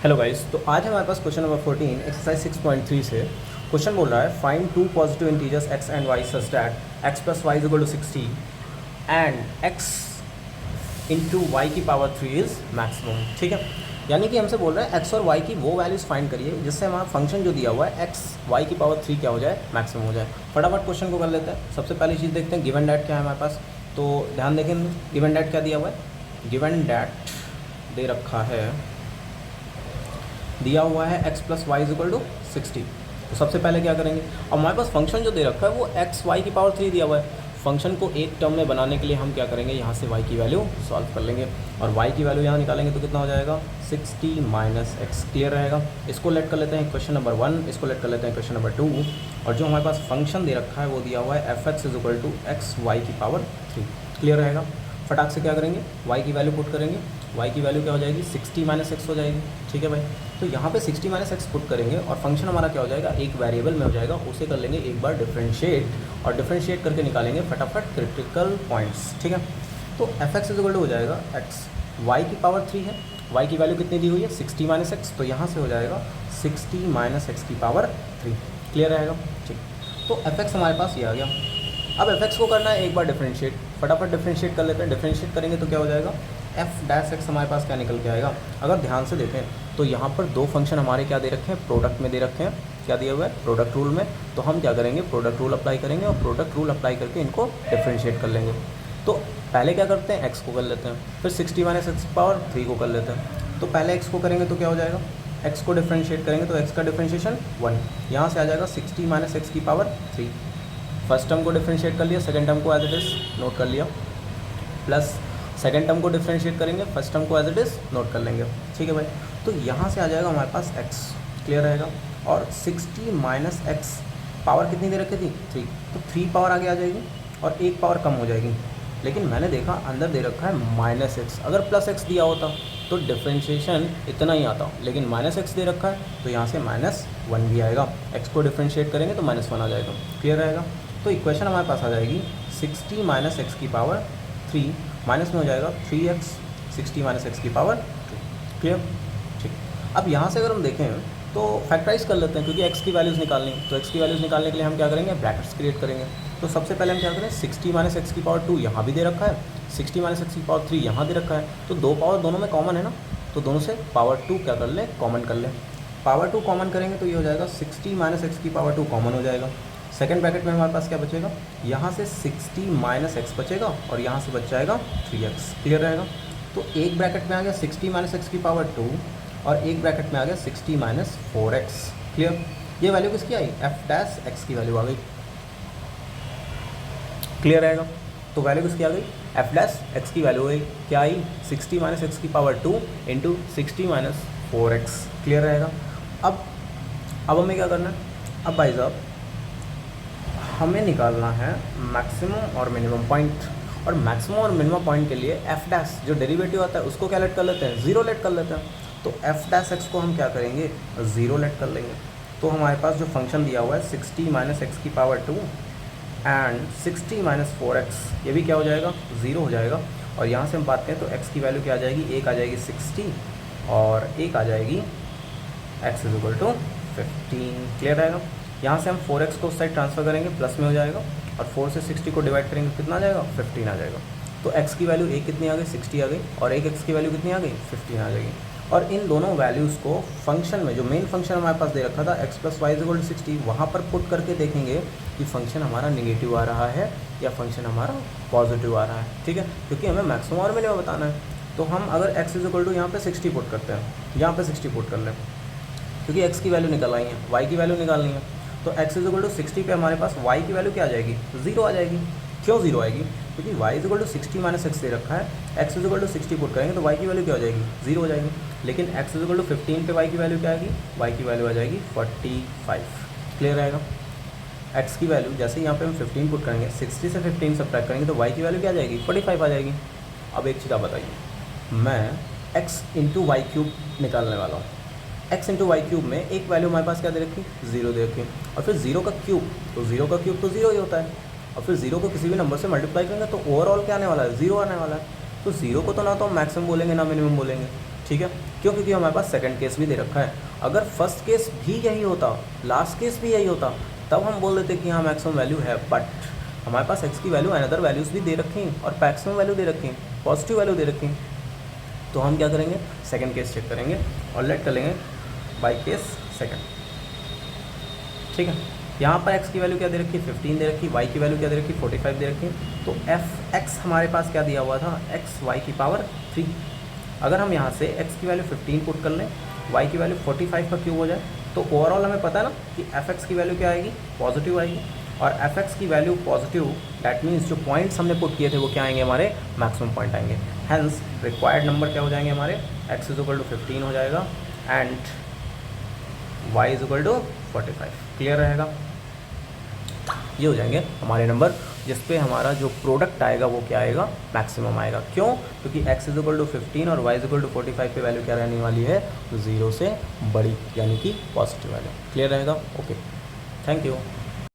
Hello guys, तो आज हमारे पास क्वेश्चन नंबर 14 एक्सरसाइज 6.3 से क्वेश्चन बोल रहा है find two positive integers x and y such that x plus y is equal to 60 and x into y की power 3 is maximum. ठीक है, यानी कि हमसे बोल रहा है x और y की वो वैल्यूज़ फाइंड करिए जिससे हमारा फंक्शन जो दिया हुआ है x y की पावर 3 क्या हो जाए, मैक्सिमम हो जाए। फटाफट क्वेश्चन को कर लेते हैं। सबसे पहली चीज़ देखते हैं गिवन डैट क्या है हमारे पास। तो ध्यान देखें, गिवन डैट क्या दिया हुआ है। गिवन डैट दे रखा है, दिया हुआ है x plus y is equal to 60। तो सबसे पहले क्या करेंगे, अब हमारे पास फंक्शन जो दे रखा है वो x y की पावर 3 दिया हुआ है। फंक्शन को एक टर्म में बनाने के लिए हम क्या करेंगे, यहाँ से y की वैल्यू सॉल्व कर लेंगे और y की वैल्यू यहाँ निकालेंगे तो कितना हो जाएगा 60 माइनस एक्स। क्लियर रहेगा। इसको लेट कर लेते हैं क्वेश्चन नंबर 1, इसको लेट कर लेते हैं क्वेश्चन नंबर 2। और जो हमारे पास फंक्शन दे रखा है वो दिया हुआ है f(x) is equal to x y की पावर 3। क्लियर रहेगा। फटाक से क्या करेंगे, y की वैल्यू पुट करेंगे। y की वैल्यू क्या हो जाएगी 60 माइनस एक्स हो जाएगी। ठीक है भाई, तो यहाँ पे 60 माइनस एक्स पुट करेंगे और फंक्शन हमारा क्या हो जाएगा, एक वेरिएबल में हो जाएगा। उसे कर लेंगे एक बार डिफरेंशिएट और डिफरेंशिएट करके निकालेंगे फटाफट क्रिटिकल पॉइंट्स। ठीक है, तो f(x) इज इक्वल टू हो जाएगा x y की पावर 3 है। y की वैल्यू कितनी दी हुई है 60 माइनस एक्स, तो यहाँ से हो जाएगा 60 माइनस एक्स की पावर 3। क्लियर रहेगा। ठीक, तो f(x) हमारे पास ये आ गया। अब f(x) को करना है एक बार डिफरेंशिएट। फटाफट डिफरेंशिएट कर लेते हैं। डिफरेंशिएट करेंगे तो क्या हो जाएगा, f(x) हमारे पास क्या निकल के आएगा। अगर ध्यान से देखें तो यहाँ पर दो फंक्शन हमारे क्या दे रखे हैं, प्रोडक्ट में दे रखे हैं। क्या दिया हुआ है, प्रोडक्ट रूल में। तो हम क्या करेंगे, प्रोडक्ट रूल अप्लाई करेंगे और प्रोडक्ट रूल अप्लाई करके इनको डिफरेंशिएट कर लेंगे। तो पहले क्या करते हैं, x को कर लेते हैं, फिर 60 माइनस एक्स पावर 3 को कर लेते हैं। तो पहले x को करेंगे तो क्या हो जाएगा, x को डिफरेंशिएट करेंगे तो x का डिफरेंशिएशन 1, यहाँ से आ जाएगा 60 माइनस एक्स की पावर 3। फर्स्ट टर्म को डिफरेंशिएट कर लिया, सेकंड टर्म को एज इट इज़ नोट कर लिया, प्लस सेकंड टर्म को डिफरेंशिएट करेंगे, फर्स्ट टर्म को एज इट इज़ नोट कर लेंगे। ठीक है भाई, तो यहाँ से आ जाएगा हमारे पास x। क्लियर रहेगा। और 60 माइनस एक्स पावर कितनी दे रखी थी 3, तो 3 पावर आगे आ जाएगी और एक पावर कम हो जाएगी। लेकिन मैंने देखा अंदर दे रखा है माइनस एक्स, अगर प्लस एक्स दिया होता तो डिफरेंशिएशन इतना ही आता, लेकिन माइनस एक्स दे रखा है तो यहाँ से -1 भी आएगा। x को डिफरेंशिएट करेंगे तो -1 आ जाएगा। क्लियर रहेगा। तो इक्वेशन हमारे पास आ जाएगी 60 माइनस एक्स की पावर 3 माइनस में हो जाएगा 3x 60 माइनस एक्स की पावर 2। क्लियर। ठीक, अब यहाँ से अगर हम देखें तो फैक्टराइज कर लेते हैं, क्योंकि x की वैल्यूज़ निकालनी है। तो x की वैल्यूज़ निकालने के लिए हम क्या करेंगे, ब्रैकेट्स क्रिएट करेंगे। तो सबसे पहले हम क्या करें, 60 माइनस एक्स की पावर 2 यहाँ भी दे रखा है, 60 माइनस एक्स की पावर 3 यहाँ दे रखा है। तो दो पावर दोनों में कॉमन है ना, तो दोनों से पावर 2 क्या कर लें, कॉमन कर लें। पावर 2 कॉमन करेंगे तो ये हो जाएगा 60 माइनस एक्स की पावर 2 कॉमन हो जाएगा। सेकंड ब्रैकेट में हमारे पास क्या बचेगा, यहाँ से 60 माइनस एक्स बचेगा और यहाँ से बच जाएगा 3x। क्लियर रहेगा। तो एक ब्रैकेट में आ गया 60 माइनस एक्स की पावर 2 और एक ब्रैकेट में आ गया 60 माइनस 4x। क्लियर। ये वैल्यू किसकी आई, f(x) की वैल्यू आ गई। क्लियर रहेगा। तो वैल्यू किसकी आ गई, f(x) की वैल्यू आई, क्या आई 60 माइनस एक्स की power 2 into 60 minus 4x। Clear रहेगा। अब हमें क्या करना है, अब भाई साहब हमें निकालना है मैक्सिमम और मिनिमम पॉइंट। और मैक्सिमम और मिनिमम पॉइंट के लिए f' जो डेरिवेटिव आता है उसको क्या लेट कर लेते हैं, 0 लेट कर लेते हैं। तो f' को हम क्या करेंगे, 0 लेट कर लेंगे। तो हमारे पास जो फंक्शन दिया हुआ है 60 माइनस एक्स की पावर 2 एंड 60 माइनस 4x, ये भी क्या हो जाएगा, 0 हो जाएगा। और यहाँ से हम बात करें तो x की वैल्यू क्या आ जाएगी, एक आ जाएगी 60 और एक आ जाएगी x is equal to 15। Clear रहेगा। यहाँ से हम 4x को उस साइड ट्रांसफ़र करेंगे, प्लस में हो जाएगा और 4 से 60 को डिवाइड करेंगे कितना आ जाएगा, 15 आ जाएगा। तो x की वैल्यू एक कितनी आ गई, 60 आ गई, और एक x की वैल्यू कितनी आ गई, 15 आ जाएगी। और इन दोनों वैल्यूज़ को फंक्शन में, जो मेन फंक्शन हमारे पास दे रखा था x plus y is equal to 60, वहाँ पर पुट करके देखेंगे कि फंक्शन हमारा निगेटिव आ रहा है या फंक्शन हमारा पॉजिटिव आ रहा है। ठीक है, क्योंकि हमें मैक्सिमम और मिनिमम बताना है। तो हम अगर x इज इक्वल टू यहाँ पे 60 पुट करते हैं, यहाँ पे 60 पुट कर लें, क्योंकि x की वैल्यू निकल आई है, y की वैल्यू निकालनी है। तो x इज इक्वल टू 60 पे हमारे पास y की वैल्यू क्या आ जाएगी, 0 आ जाएगी। क्यों 0 आएगी, क्योंकि y is equal to 60 minus x दे रखा है। x is equal to 60 put करेंगे तो y की वैल्यू क्या हो जाएगी, 0 हो जाएगी। लेकिन x इज इक्वल टू 15 पे y की वैल्यू क्या आएगी, y की वैल्यू आ जाएगी 45। क्लियर रहेगा। x की वैल्यू जैसे यहाँ पे हम 15 पुट करेंगे, 60 से 15 सब्ट्रैक्ट करेंगे तो y की वैल्यू क्या आ जाएगी, 45 आ जाएगी। अब एक चीज़ आप बताइए, मैं x इंटू वाई क्यूब निकालने वाला हूँ। x इंटू वाई क्यूब में एक वैल्यू हमारे पास क्या दे रखी, 0 दे रखी, और फिर 0 का क्यूब, तो 0 का क्यूब तो 0 ही होता है। और फिर 0 को किसी भी नंबर से मल्टीप्लाई करेंगे तो ओवरऑल क्या आने वाला है, 0 आने वाला है। तो 0 को तो ना तो हम मैक्सिमम बोलेंगे ना मिनिमम बोलेंगे। ठीक है, क्यों? क्योंकि हमारे पास सेकंड केस भी दे रखा है। अगर फर्स्ट केस भी यही होता, लास्ट केस भी यही होता, तब हम बोल देते कि हाँ मैक्सिमम वैल्यू है, बट हमारे पास x की वैल्यू अनदर वैल्यूज़ भी दे रखी हैं और मैक्सिमम वैल्यू दे रखी हैं, पॉजिटिव वैल्यू दे रखी हैं। तो हम क्या करेंगे, सेकंड केस चेक करेंगे और लेट कर लेंगे बाई केस सेकंड। ठीक है, यहाँ पर x की वैल्यू क्या दे रखी है, 15 दे रखी, y की वैल्यू क्या दे रखी है, 45 दे रखी है। तो f(x) हमारे पास क्या दिया हुआ था, xy की पावर 3। अगर हम यहाँ से x की वैल्यू 15 पुट कर लें, y की वैल्यू 45 का क्यूब हो जाए, तो ओवरऑल हमें पता है ना कि fx की वैल्यू क्या आएगी, पॉजिटिव आएगी। और fx की वैल्यू पॉजिटिव, दैट मीन्स जो पॉइंट्स हमने पुट किए थे वो क्या आएंगे, हमारे मैक्सिमम पॉइंट आएंगे। हैंस रिक्वायर्ड नंबर क्या हो जाएंगे हमारे, x = 15 हो जाएगा एंड y = 45। क्लियर रहेगा? ये हो जाएंगे हमारे नंबर जिस पे हमारा जो प्रोडक्ट आएगा वो क्या आएगा, मैक्सिमम आएगा। क्यों? क्योंकि x = 15 और y = 45 पे वैल्यू क्या रहने वाली है, 0 से बड़ी, यानी कि पॉजिटिव वैल्यू। क्लियर रहेगा? Okay, thank you.